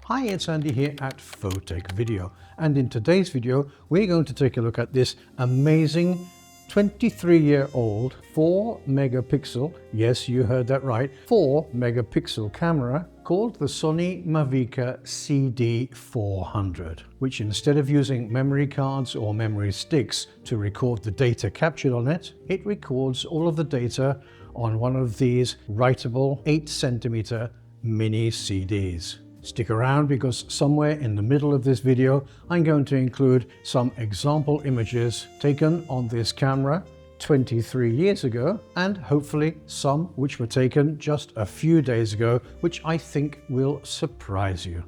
Hi, it's Andy here at Photech Video, and in today's video we're going to take a look at this amazing 23-year-old 4 megapixel, yes you heard that right, 4 megapixel camera called the Sony Mavica CD400, which instead of using memory cards or memory sticks to record the data captured on it, it records all of the data on one of these writable 8cm mini CDs. Stick around because somewhere in the middle of this video I'm going to include some example images taken on this camera 23 years ago, and hopefully some which were taken just a few days ago, which I think will surprise you.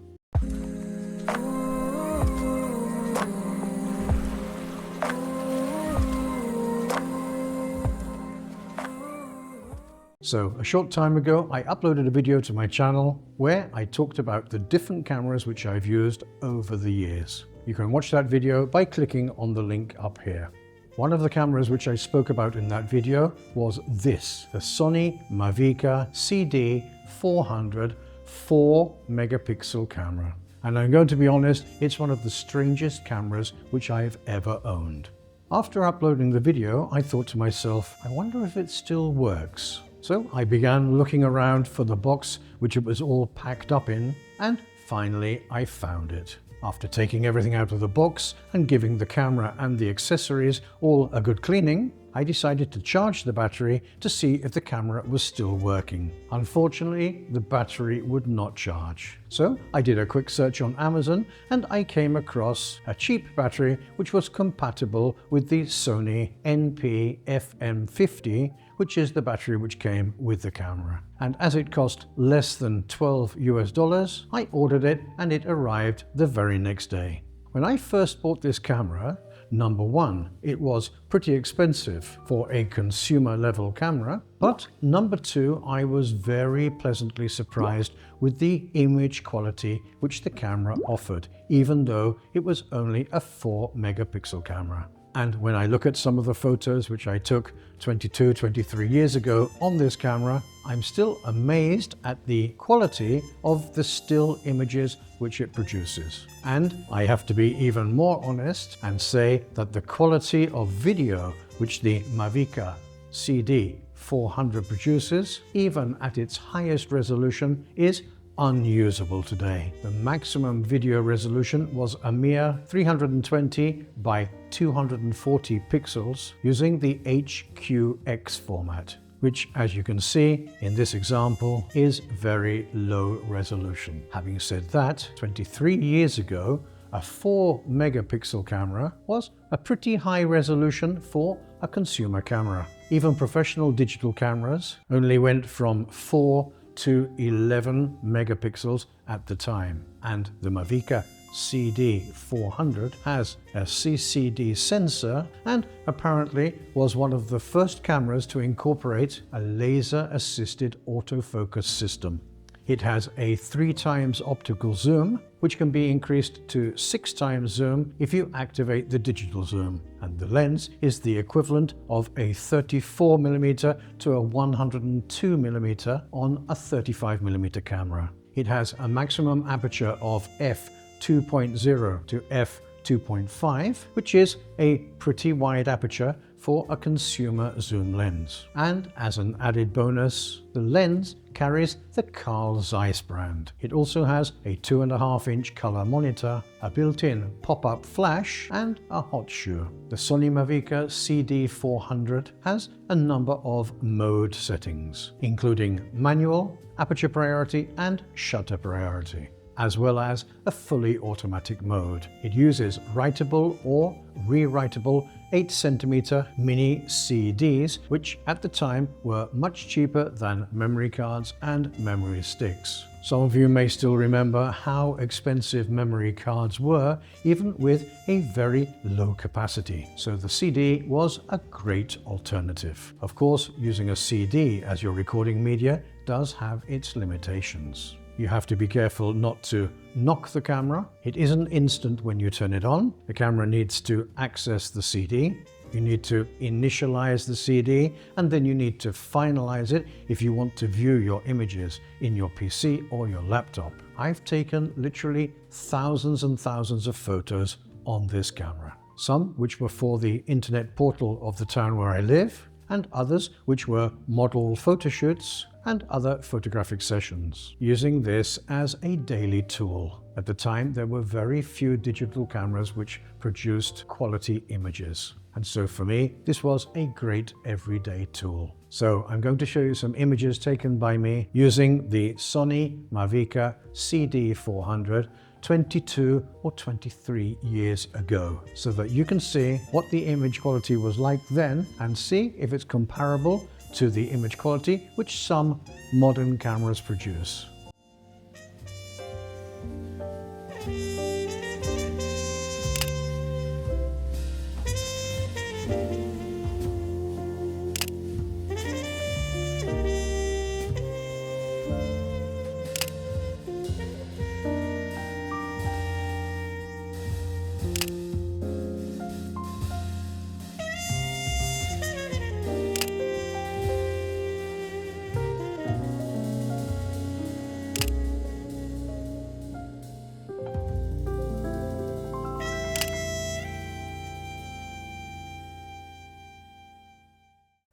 So, a short time ago I uploaded a video to my channel where I talked about the different cameras which I've used over the years. You can watch that video by clicking on the link up here. One of the cameras which I spoke about in that video was this, the Sony Mavica CD400 4 megapixel camera. And I'm going to be honest, it's one of the strangest cameras which I've ever owned. After uploading the video, I thought to myself, I wonder if it still works. So I began looking around for the box which it was all packed up in, and finally I found it. After taking everything out of the box and giving the camera and the accessories all a good cleaning, I decided to charge the battery to see if the camera was still working. Unfortunately, the battery would not charge. So I did a quick search on Amazon and I came across a cheap battery which was compatible with the Sony NP-FM50, which is the battery which came with the camera. And as it cost less than $12 US, I ordered it and it arrived the very next day. When I first bought this camera, number one, it was pretty expensive for a consumer level camera, but number two, I was very pleasantly surprised with the image quality which the camera offered, even though it was only a 4 megapixel camera. And when I look at some of the photos which I took 23 years ago on this camera, I'm still amazed at the quality of the still images which it produces. And I have to be even more honest and say that the quality of video which the Mavica CD400 produces, even at its highest resolution, is unusable today. The maximum video resolution was a mere 320 by 240 pixels using the HQX format, which, as you can see in this example, is very low resolution. Having said that, 23 years ago, a 4 megapixel camera was a pretty high resolution for a consumer camera. Even professional digital cameras only went from 4 to 11 megapixels at the time, and the Mavica CD400 has a CCD sensor and apparently was one of the first cameras to incorporate a laser-assisted autofocus system. It has a 3x optical zoom, which can be increased to 6x zoom if you activate the digital zoom. And the lens is the equivalent of a 34mm to a 102mm on a 35mm camera. It has a maximum aperture of f2.0 to f2.5, which is a pretty wide aperture for a consumer zoom lens. And as an added bonus, the lens carries the Carl Zeiss brand. It also has a 2.5-inch color monitor, a built-in pop-up flash, and a hot shoe. The Sony Mavica CD400 has a number of mode settings, including manual, aperture priority, and shutter priority, as well as a fully automatic mode. It uses writable or rewritable 8cm mini CDs, which at the time were much cheaper than memory cards and memory sticks. Some of you may still remember how expensive memory cards were, even with a very low capacity. So the CD was a great alternative. Of course, using a CD as your recording media does have its limitations. You have to be careful not to knock the camera. It isn't instant when you turn it on. The camera needs to access the CD. You need to initialize the CD, and then you need to finalize it if you want to view your images in your PC or your laptop. I've taken literally thousands and thousands of photos on this camera. Some which were for the internet portal of the town where I live, and others which were model photo shoots and other photographic sessions, using this as a daily tool. At the time, there were very few digital cameras which produced quality images. And so for me, this was a great everyday tool. So I'm going to show you some images taken by me using the Sony Mavica CD400 22 or 23 years ago, so that you can see what the image quality was like then and see if it's comparable to the image quality which some modern cameras produce.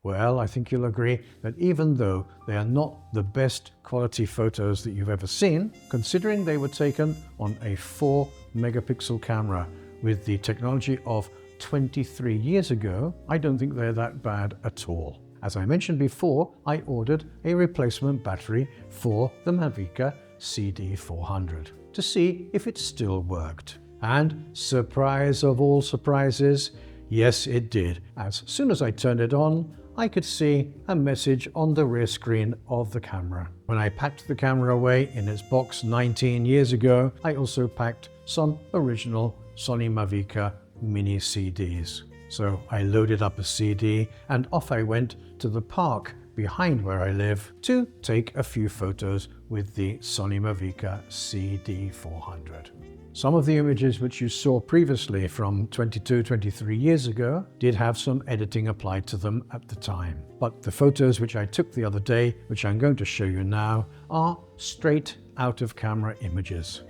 Well, I think you'll agree that even though they are not the best quality photos that you've ever seen, considering they were taken on a 4 megapixel camera with the technology of 23 years ago, I don't think they're that bad at all. As I mentioned before, I ordered a replacement battery for the Mavica CD400 to see if it still worked. And surprise of all surprises, yes it did. As soon as I turned it on, I could see a message on the rear screen of the camera. When I packed the camera away in its box 19 years ago, I also packed some original Sony Mavica mini CDs. So I loaded up a CD and off I went to the park behind where I live to take a few photos with the Sony Mavica CD400. Some of the images which you saw previously from 23 years ago did have some editing applied to them at the time. But the photos which I took the other day, which I'm going to show you now, are straight out of camera images.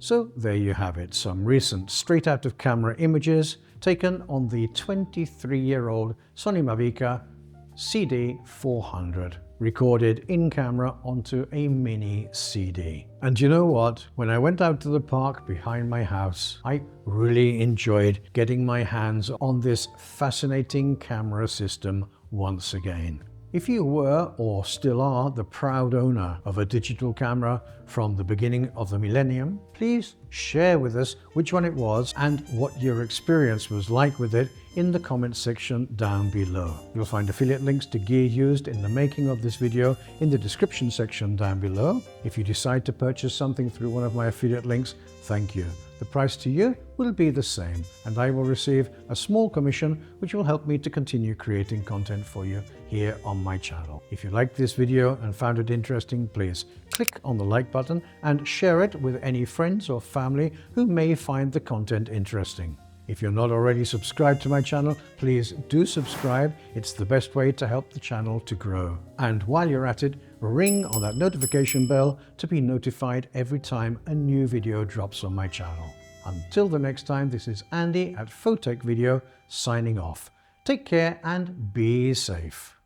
So there you have it, some recent straight out of camera images taken on the 23-year-old Sony Mavica CD400, recorded in camera onto a mini CD. And you know what? When I went out to the park behind my house, I really enjoyed getting my hands on this fascinating camera system once again. If you were, or still are, the proud owner of a digital camera from the beginning of the millennium, please share with us which one it was and what your experience was like with it in the comment section down below. You'll find affiliate links to gear used in the making of this video in the description section down below. If you decide to purchase something through one of my affiliate links, thank you. The price to you will be the same, and I will receive a small commission which will help me to continue creating content for you here on my channel. If you liked this video and found it interesting, please click on the like button and share it with any friends or family who may find the content interesting. If you're not already subscribed to my channel, please do subscribe. It's the best way to help the channel to grow. And while you're at it, ring on that notification bell to be notified every time a new video drops on my channel. Until the next time, this is Andy at Photech Video signing off. Take care and be safe.